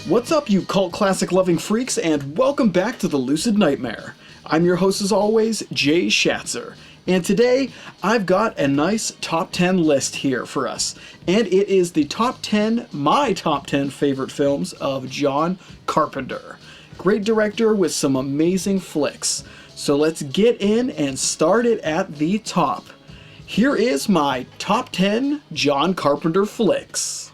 What's up, you cult classic loving freaks, and welcome back to the Lucid Nightmare. I'm your host as always, Jay Schatzer, and today I've got a nice top 10 list here for us, and it is the my top 10 favorite films of John Carpenter. Great director with some amazing flicks. So let's get in and start it at the top. Here is my top 10 John Carpenter flicks.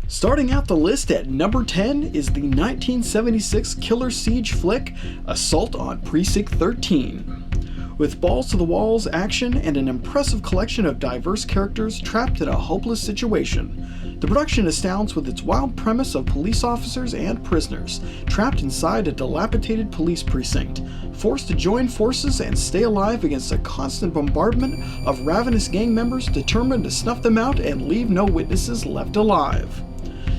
Starting out the list at number 10 is the 1976 killer siege flick, Assault on Precinct 13. With balls-to-the-walls action and an impressive collection of diverse characters trapped in a hopeless situation, the production astounds with its wild premise of police officers and prisoners trapped inside a dilapidated police precinct, forced to join forces and stay alive against a constant bombardment of ravenous gang members determined to snuff them out and leave no witnesses left alive.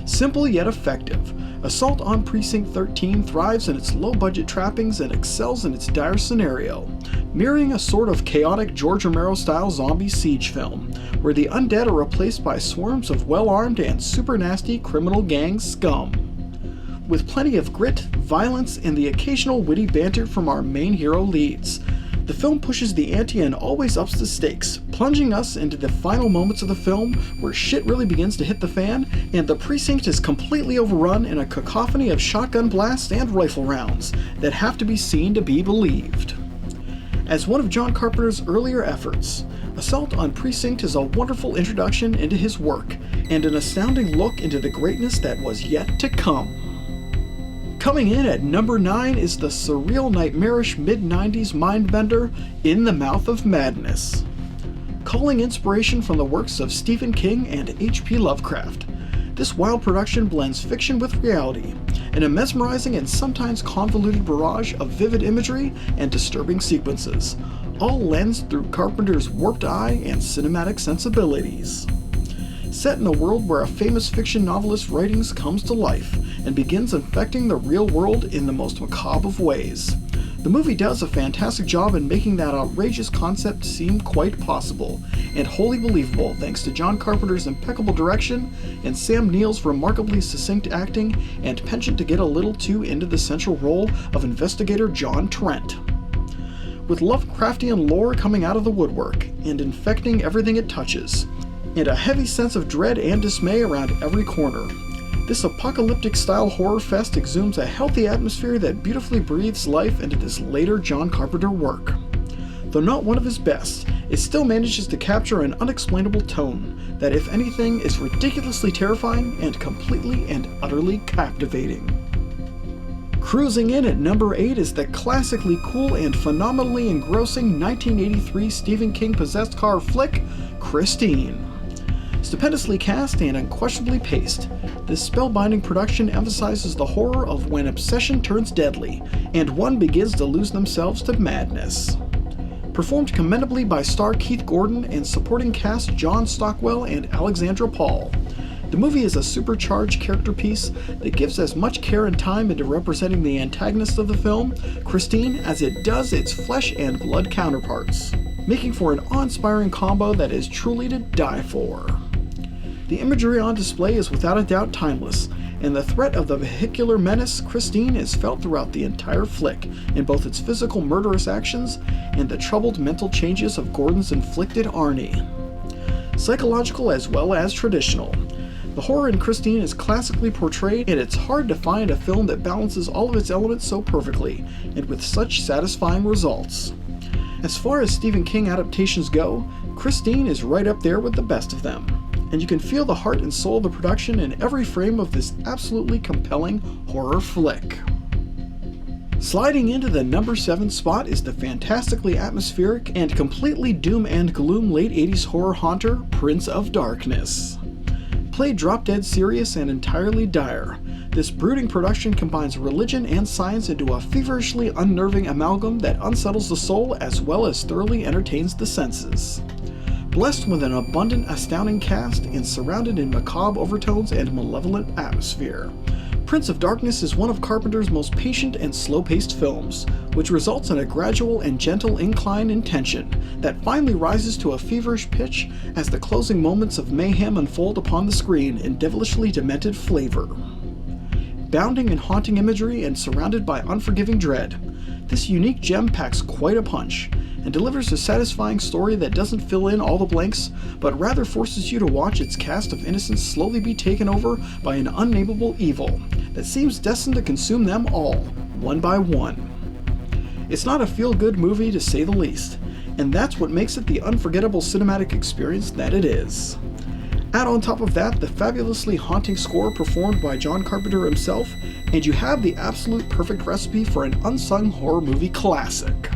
Simple yet effective, Assault on Precinct 13 thrives in its low-budget trappings and excels in its dire scenario, mirroring a sort of chaotic George Romero-style zombie siege film, where the undead are replaced by swarms of well-armed and super nasty criminal gang scum. With plenty of grit, violence, and the occasional witty banter from our main hero leads, the film pushes the ante and always ups the stakes, plunging us into the final moments of the film where shit really begins to hit the fan, and the precinct is completely overrun in a cacophony of shotgun blasts and rifle rounds that have to be seen to be believed. As one of John Carpenter's earlier efforts, Assault on Precinct is a wonderful introduction into his work, and an astounding look into the greatness that was yet to come. Coming in at number 9 is the surreal, nightmarish mid-90s mindbender In the Mouth of Madness. Calling inspiration from the works of Stephen King and H.P. Lovecraft, this wild production blends fiction with reality in a mesmerizing and sometimes convoluted barrage of vivid imagery and disturbing sequences, all lensed through Carpenter's warped eye and cinematic sensibilities. Set in a world where a famous fiction novelist's writings comes to life and begins infecting the real world in the most macabre of ways, the movie does a fantastic job in making that outrageous concept seem quite possible and wholly believable thanks to John Carpenter's impeccable direction and Sam Neill's remarkably succinct acting and penchant to get a little too into the central role of investigator John Trent. With Lovecraftian lore coming out of the woodwork and infecting everything it touches, and a heavy sense of dread and dismay around every corner, this apocalyptic-style horror fest exudes a healthy atmosphere that beautifully breathes life into this later John Carpenter work. Though not one of his best, it still manages to capture an unexplainable tone that, if anything, is ridiculously terrifying and completely and utterly captivating. Cruising in at number 8 is the classically cool and phenomenally engrossing 1983 Stephen King-possessed horror flick, Christine. Stupendously cast and unquestionably paced, this spellbinding production emphasizes the horror of when obsession turns deadly, and one begins to lose themselves to madness. Performed commendably by star Keith Gordon and supporting cast John Stockwell and Alexandra Paul, the movie is a supercharged character piece that gives as much care and time into representing the antagonist of the film, Christine, as it does its flesh and blood counterparts, making for an awe-inspiring combo that is truly to die for. The imagery on display is without a doubt timeless, and the threat of the vehicular menace, Christine, is felt throughout the entire flick, in both its physical murderous actions and the troubled mental changes of Gordon's inflicted Arnie. Psychological as well as traditional, the horror in Christine is classically portrayed, and it's hard to find a film that balances all of its elements so perfectly, and with such satisfying results. As far as Stephen King adaptations go, Christine is right up there with the best of them, and you can feel the heart and soul of the production in every frame of this absolutely compelling horror flick. Sliding into the number 7 spot is the fantastically atmospheric and completely doom and gloom late 80s horror haunter, Prince of Darkness. Played drop-dead serious and entirely dire, this brooding production combines religion and science into a feverishly unnerving amalgam that unsettles the soul as well as thoroughly entertains the senses. Blessed with an abundant, astounding cast and surrounded in macabre overtones and malevolent atmosphere, Prince of Darkness is one of Carpenter's most patient and slow-paced films, which results in a gradual and gentle incline in tension that finally rises to a feverish pitch as the closing moments of mayhem unfold upon the screen in devilishly demented flavor. Bounding in haunting imagery and surrounded by unforgiving dread, this unique gem packs quite a punch and delivers a satisfying story that doesn't fill in all the blanks, but rather forces you to watch its cast of innocents slowly be taken over by an unnameable evil that seems destined to consume them all, one by one. It's not a feel-good movie to say the least, and that's what makes it the unforgettable cinematic experience that it is. Add on top of that the fabulously haunting score performed by John Carpenter himself, and you have the absolute perfect recipe for an unsung horror movie classic.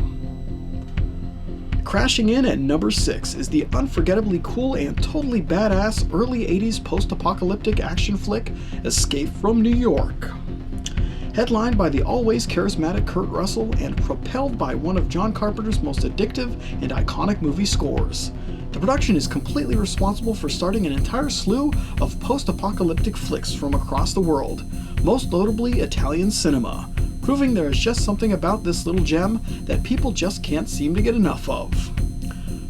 Crashing in at number 6 is the unforgettably cool and totally badass early 80s post-apocalyptic action flick Escape from New York. Headlined by the always charismatic Kurt Russell and propelled by one of John Carpenter's most addictive and iconic movie scores, the production is completely responsible for starting an entire slew of post-apocalyptic flicks from across the world, most notably Italian cinema, proving there is just something about this little gem that people just can't seem to get enough of.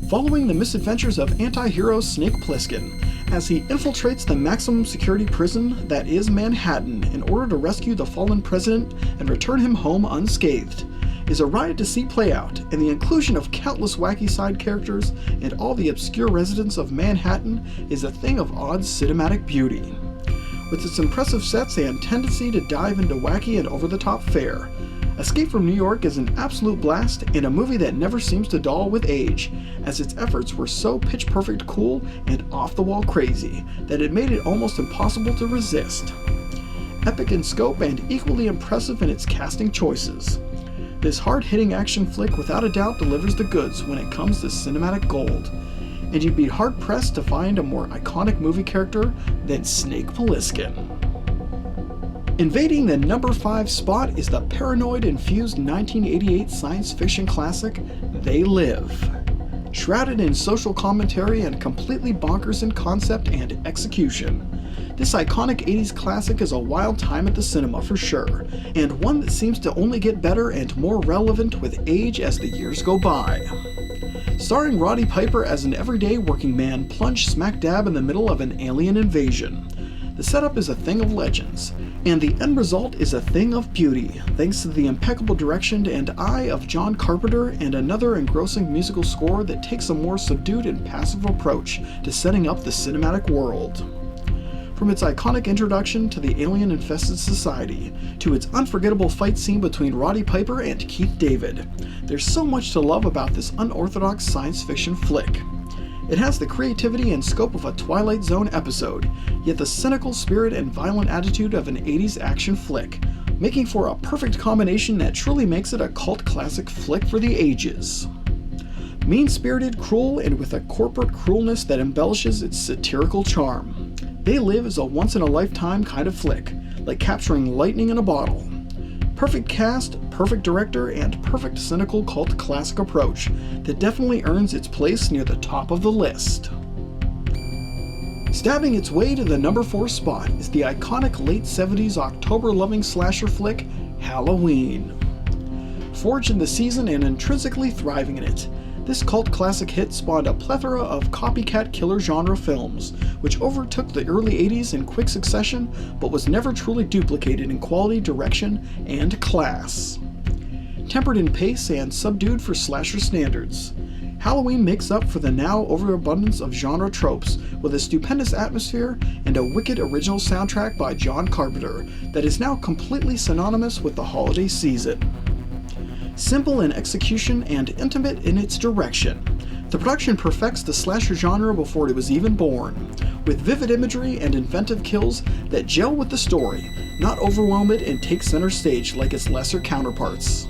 Following the misadventures of anti-hero Snake Plissken as he infiltrates the maximum security prison that is Manhattan in order to rescue the fallen president and return him home unscathed, is a ride to see play out, and the inclusion of countless wacky side characters and all the obscure residents of Manhattan is a thing of odd cinematic beauty. With its impressive sets and tendency to dive into wacky and over-the-top fare, Escape from New York is an absolute blast and a movie that never seems to dull with age, as its efforts were so pitch-perfect cool and off-the-wall crazy that it made it almost impossible to resist. Epic in scope and equally impressive in its casting choices, this hard-hitting action flick without a doubt delivers the goods when it comes to cinematic gold, and you'd be hard-pressed to find a more iconic movie character than Snake Plissken. Invading the number 5 spot is the paranoid-infused 1988 science fiction classic, They Live. Shrouded in social commentary and completely bonkers in concept and execution, this iconic 80s classic is a wild time at the cinema for sure, and one that seems to only get better and more relevant with age as the years go by. Starring Roddy Piper as an everyday working man plunged smack dab in the middle of an alien invasion, the setup is a thing of legends, and the end result is a thing of beauty, thanks to the impeccable direction and eye of John Carpenter and another engrossing musical score that takes a more subdued and passive approach to setting up the cinematic world. From its iconic introduction to the alien-infested society, to its unforgettable fight scene between Roddy Piper and Keith David, there's so much to love about this unorthodox science fiction flick. It has the creativity and scope of a Twilight Zone episode, yet the cynical spirit and violent attitude of an 80s action flick, making for a perfect combination that truly makes it a cult classic flick for the ages. Mean-spirited, cruel, and with a corporate cruelness that embellishes its satirical charm, They Live is a once-in-a-lifetime kind of flick, like capturing lightning in a bottle. Perfect cast, perfect director, and perfect cynical cult classic approach that definitely earns its place near the top of the list. Stabbing its way to the number 4 spot is the iconic late 70s October-loving slasher flick, Halloween. Forged in the season and intrinsically thriving in it, this cult classic hit spawned a plethora of copycat killer genre films, which overtook the early 80s in quick succession, but was never truly duplicated in quality, direction, and class. Tempered in pace and subdued for slasher standards, Halloween makes up for the now overabundance of genre tropes with a stupendous atmosphere and a wicked original soundtrack by John Carpenter that is now completely synonymous with the holiday season. Simple in execution and intimate in its direction, the production perfects the slasher genre before it was even born, with vivid imagery and inventive kills that gel with the story, not overwhelm it and take center stage like its lesser counterparts.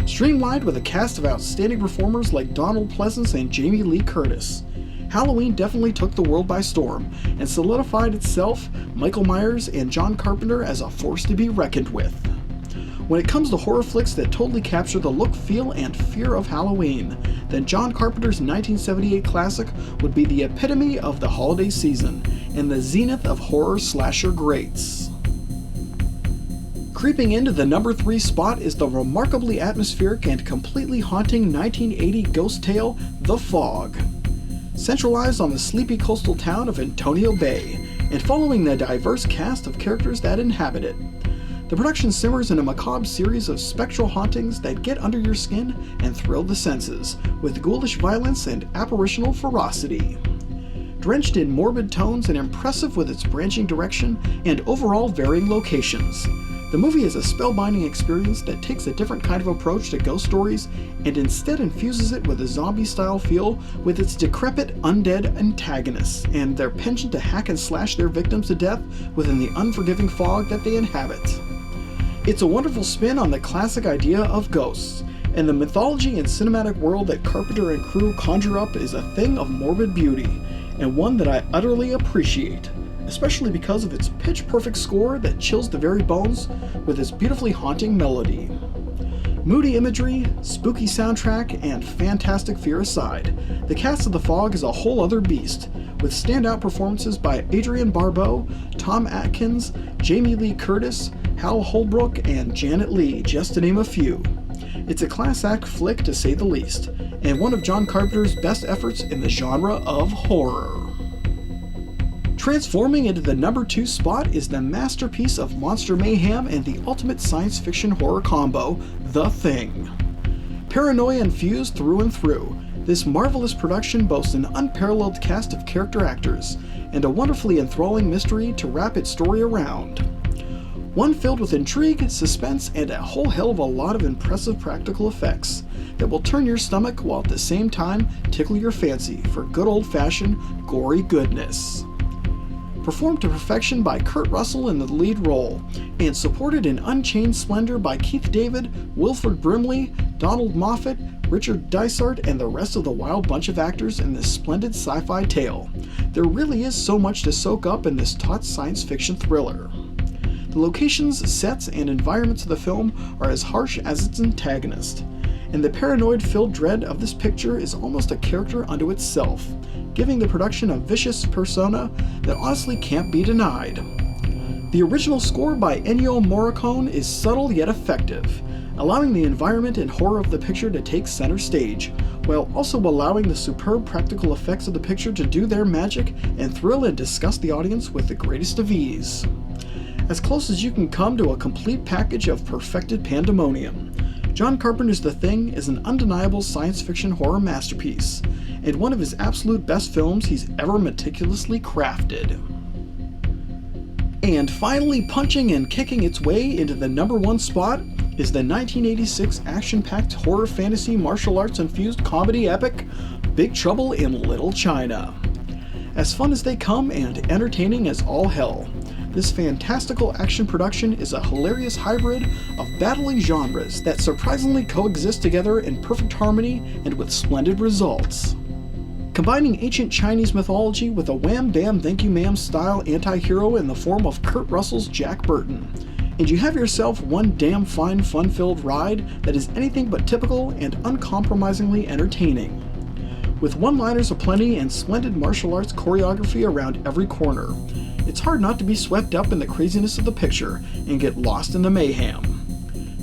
Streamlined with a cast of outstanding performers like Donald Pleasance and Jamie Lee Curtis, Halloween definitely took the world by storm and solidified itself, Michael Myers, and John Carpenter as a force to be reckoned with. When it comes to horror flicks that totally capture the look, feel, and fear of Halloween, then John Carpenter's 1978 classic would be the epitome of the holiday season and the zenith of horror slasher greats. Creeping into the number 3 spot is the remarkably atmospheric and completely haunting 1980 ghost tale, The Fog. Centralized on the sleepy coastal town of Antonio Bay, and following the diverse cast of characters that inhabit it. The production simmers in a macabre series of spectral hauntings that get under your skin and thrill the senses, with ghoulish violence and apparitional ferocity. Drenched in morbid tones and impressive with its branching direction and overall varying locations, the movie is a spellbinding experience that takes a different kind of approach to ghost stories and instead infuses it with a zombie-style feel with its decrepit undead antagonists and their penchant to hack and slash their victims to death within the unforgiving fog that they inhabit. It's a wonderful spin on the classic idea of ghosts, and the mythology and cinematic world that Carpenter and crew conjure up is a thing of morbid beauty, and one that I utterly appreciate, especially because of its pitch-perfect score that chills the very bones with its beautifully haunting melody. Moody imagery, spooky soundtrack, and fantastic fear aside, the cast of The Fog is a whole other beast, with standout performances by Adrienne Barbeau, Tom Atkins, Jamie Lee Curtis, Hal Holbrook, and Janet Leigh, just to name a few. It's a class act flick to say the least, and one of John Carpenter's best efforts in the genre of horror. Transforming into the number 2 spot is the masterpiece of monster mayhem and the ultimate science fiction horror combo, The Thing. Paranoia infused through and through, this marvelous production boasts an unparalleled cast of character actors, and a wonderfully enthralling mystery to wrap its story around. One filled with intrigue, suspense, and a whole hell of a lot of impressive practical effects that will turn your stomach while at the same time tickle your fancy for good old-fashioned gory goodness. Performed to perfection by Kurt Russell in the lead role, and supported in unchained splendor by Keith David, Wilford Brimley, Donald Moffat, Richard Dysart, and the rest of the wild bunch of actors in this splendid sci-fi tale. There really is so much to soak up in this taut science fiction thriller. The locations, sets, and environments of the film are as harsh as its antagonist, and the paranoid-filled dread of this picture is almost a character unto itself, giving the production a vicious persona that honestly can't be denied. The original score by Ennio Morricone is subtle yet effective, allowing the environment and horror of the picture to take center stage, while also allowing the superb practical effects of the picture to do their magic and thrill and disgust the audience with the greatest of ease. As close as you can come to a complete package of perfected pandemonium, John Carpenter's The Thing is an undeniable science fiction horror masterpiece, and one of his absolute best films he's ever meticulously crafted. And finally punching and kicking its way into the number 1 spot is the 1986 action-packed horror fantasy martial arts infused comedy epic, Big Trouble in Little China. As fun as they come and entertaining as all hell, this fantastical action production is a hilarious hybrid of battling genres that surprisingly coexist together in perfect harmony and with splendid results. Combining ancient Chinese mythology with a wham bam thank you ma'am style anti-hero in the form of Kurt Russell's Jack Burton, and you have yourself one damn fine fun-filled ride that is anything but typical and uncompromisingly entertaining. With one-liners aplenty and splendid martial arts choreography around every corner, it's hard not to be swept up in the craziness of the picture and get lost in the mayhem.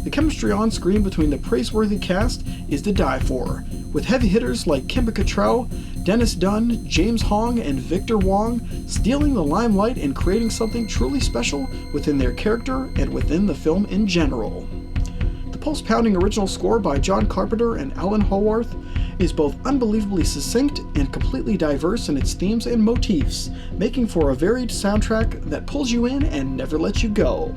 The chemistry on screen between the praiseworthy cast is to die for, with heavy hitters like Kim Cattrall, Dennis Dunn, James Hong, and Victor Wong stealing the limelight and creating something truly special within their character and within the film in general. The pulse-pounding original score by John Carpenter and Alan Howarth is both unbelievably succinct and completely diverse in its themes and motifs, making for a varied soundtrack that pulls you in and never lets you go.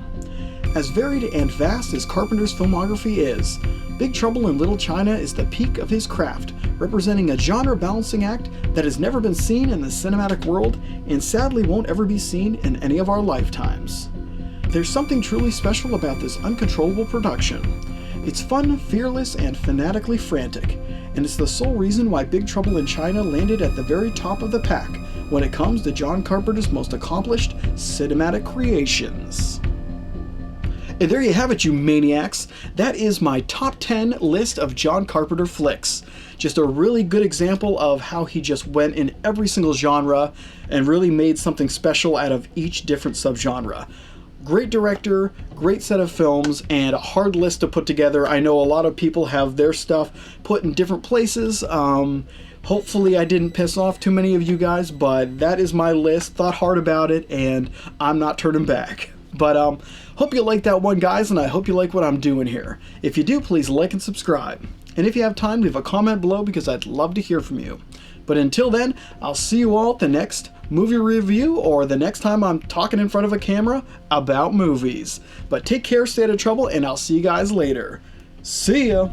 As varied and vast as Carpenter's filmography is, Big Trouble in Little China is the peak of his craft, representing a genre balancing act that has never been seen in the cinematic world and sadly won't ever be seen in any of our lifetimes. There's something truly special about this uncontrollable production. It's fun, fearless, and fanatically frantic, and it's the sole reason why Big Trouble in China landed at the very top of the pack when it comes to John Carpenter's most accomplished cinematic creations. And there you have it, you maniacs. That is my top 10 list of John Carpenter flicks. Just a really good example of how he just went in every single genre and really made something special out of each different subgenre. great director, great set of films, and a hard list to put together. I know a lot of people have their stuff put in different places. Hopefully I didn't piss off too many of you guys, but that is my list. Thought hard about it, and I'm not turning back. But hope you like that one, guys, and I hope you like what I'm doing here. If you do, please like and subscribe. And if you have time, leave a comment below because I'd love to hear from you. But until then, I'll see you all at the next movie review or the next time I'm talking in front of a camera about movies. But take care, stay out of trouble, and I'll see you guys later. See ya!